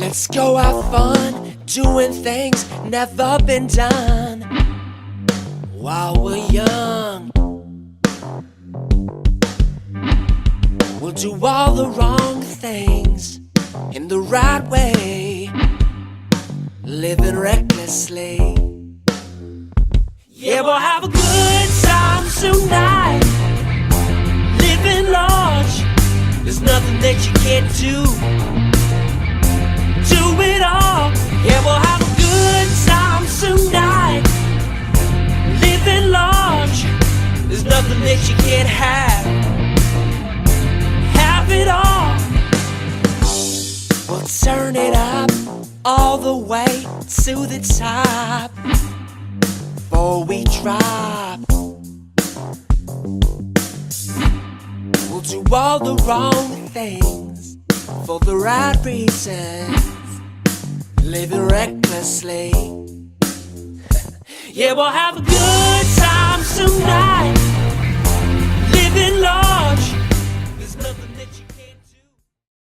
Let's go have fun, doing things never been done while we're young. We'll do all the wrong things in the right way, living recklessly. Yeah, we'll have a good time tonight, living large. There's nothing that you can't do. Do it all. Yeah, we'll have a good time tonight, living large. There's nothing that you can't have. Have it all. We'll turn it up all the way to the top before we drop. We'll do all the wrong things for the right reasons, living recklessly. Yeah, we'll have a good time tonight,